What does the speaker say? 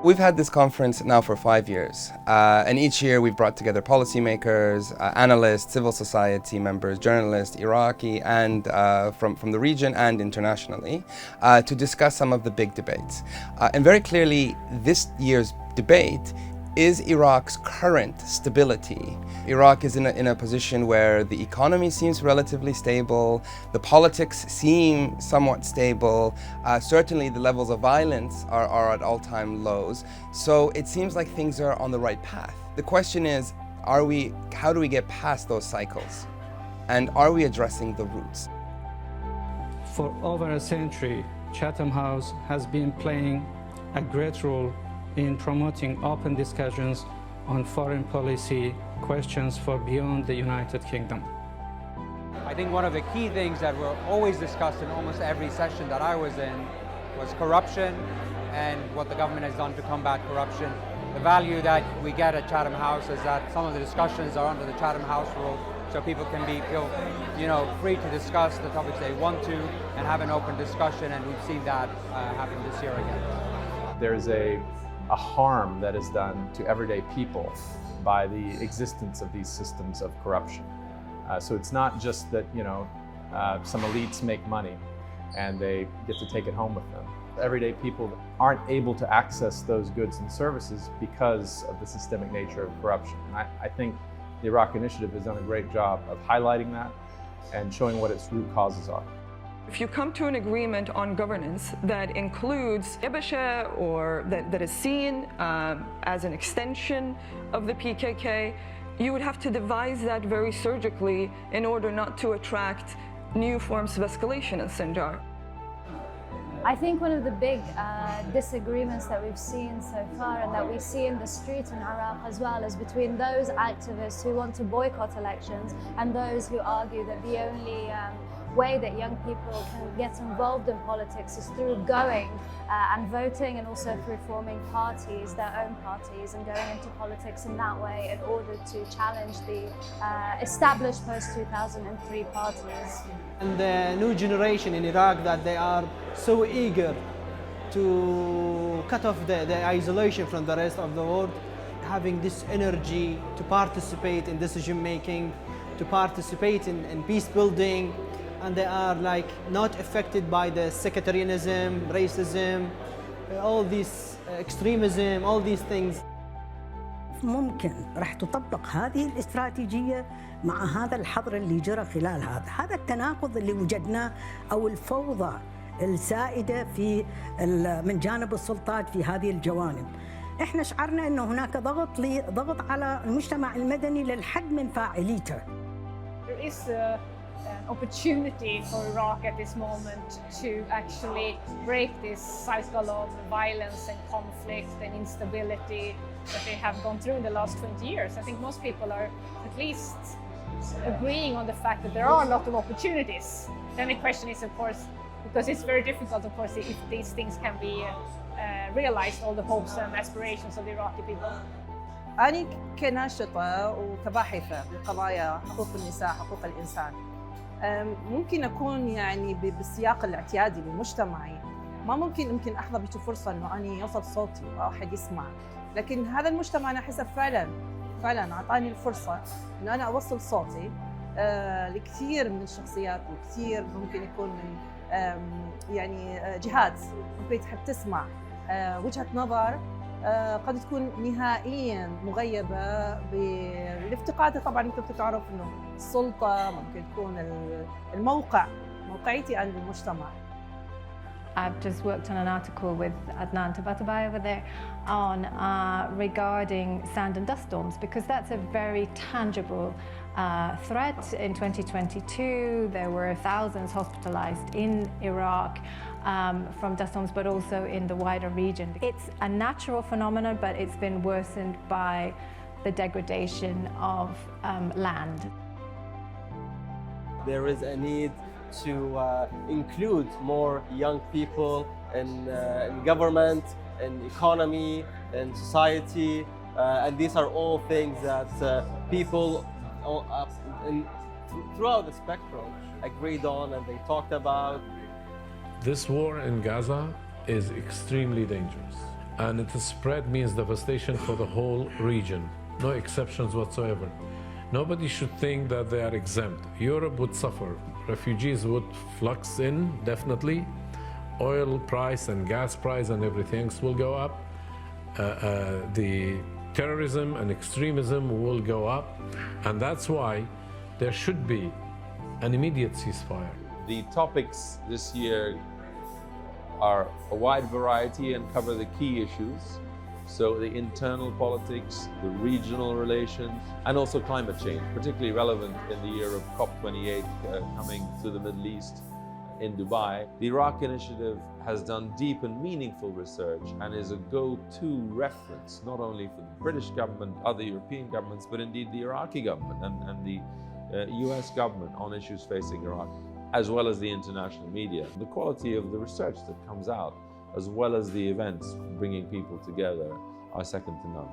We've had this conference now for 5 years, and each year we've brought together policymakers, analysts, civil society members, journalists, Iraqi and from the region and internationally, to discuss some of the big debates. And very clearly, this year's debate is Iraq's current stability. Iraq is in a position where the economy seems relatively stable, the politics seem somewhat stable, certainly the levels of violence are at all-time lows, so it seems like things are on the right path. The question is, how do we get past those cycles? And are we addressing the roots? For over a century, Chatham House has been playing a great role in promoting open discussions on foreign policy questions for beyond the United Kingdom. I think one of the key things that were always discussed in almost every session that I was in was corruption and what the government has done to combat corruption. The value that we get at Chatham House is that some of the discussions are under the Chatham House rule, so people can feel free to discuss the topics they want to and have an open discussion, and we've seen that happen this year again. There's a harm that is done to everyday people by the existence of these systems of corruption. So it's not just that some elites make money and they get to take it home with them. Everyday people aren't able to access those goods and services because of the systemic nature of corruption. And I think the Iraq Initiative has done a great job of highlighting that and showing what its root causes are. If you come to an agreement on governance that includes Yabasha or that is seen as an extension of the PKK, you would have to devise that very surgically in order not to attract new forms of escalation in Sinjar. I think one of the big disagreements that we've seen so far and that we see in the streets in Iraq as well is between those activists who want to boycott elections and those who argue that the only way that young people can get involved in politics is through going and voting, and also through forming parties, their own parties, and going into politics in that way in order to challenge the established post-2003 parties. And the new generation in Iraq, that they are so eager to cut off the isolation from the rest of the world, having this energy to participate in decision making, to participate in peace building, and they are not affected by the sectarianism, racism, all this extremism, all these things. ممكن راح تطبق هذه الاستراتيجية مع هذا الحظر اللي جرى خلال هذا التناقض اللي وجدناه أو الفوضى السائدة من جانب السلطات في هذه الجوانب. احنا شعرنا انه هناك ضغط على المجتمع المدني للحد من فاعليته. There is an opportunity for Iraq at this moment to actually break this cycle of violence and conflict and instability that they have gone through in the last 20 years. I think most people are at least agreeing on the fact that there are a lot of opportunities. Then the question is, of course, because it's very difficult, of course, if these things can be realized, all the hopes and aspirations of the Iraqi people. أنا كناشطة وكباحثة بقضايا حقوق النساء، حقوق الإنسان، ممكن أكون بالسياق الاعتيادي لمجتمعي ما ممكن أحظى بفرصة إنه أنا يوصل صوتي وأحد يسمع، لكن هذا المجتمع أنا أحسه فعلاً أعطاني الفرصة إنه أنا أوصل صوتي لكثير من الشخصيات، وكثير ممكن يكون من جهات ممكن تحب تسمع وجهة نظر قد تكون نهائياً مغيبة بالافتقاد. طبعاً أنتم بتعرف إنه السلطة ممكن تكون موقعيتي أنا بالمجتمع. I've just worked on an article with Adnan Tabatabai over there on regarding sand and dust storms, because that's a very tangible threat. In 2022, there were thousands hospitalized in Iraq from dust storms, but also in the wider region. It's a natural phenomenon, but it's been worsened by the degradation of land. There is a need to include more young people in government, in economy, in society, and these are all things that people throughout the spectrum agreed on and they talked about. This war in Gaza is extremely dangerous. and its spread means devastation for the whole region. No exceptions whatsoever. Nobody should think that they are exempt. Europe would suffer. Refugees would flux in, definitely. Oil price and gas price and everything else will go up. The terrorism and extremism will go up. And that's why there should be an immediate ceasefire. The topics this year are a wide variety and cover the key issues. So the internal politics, the regional relations, and also climate change, particularly relevant in the year of COP28 coming to the Middle East in Dubai. The Iraq Initiative has done deep and meaningful research and is a go-to reference, not only for the British government, other European governments, but indeed the Iraqi government and the US government on issues facing Iraq, as well as the international media. The quality of the research that comes out, as well as the events bringing people together, are second to none.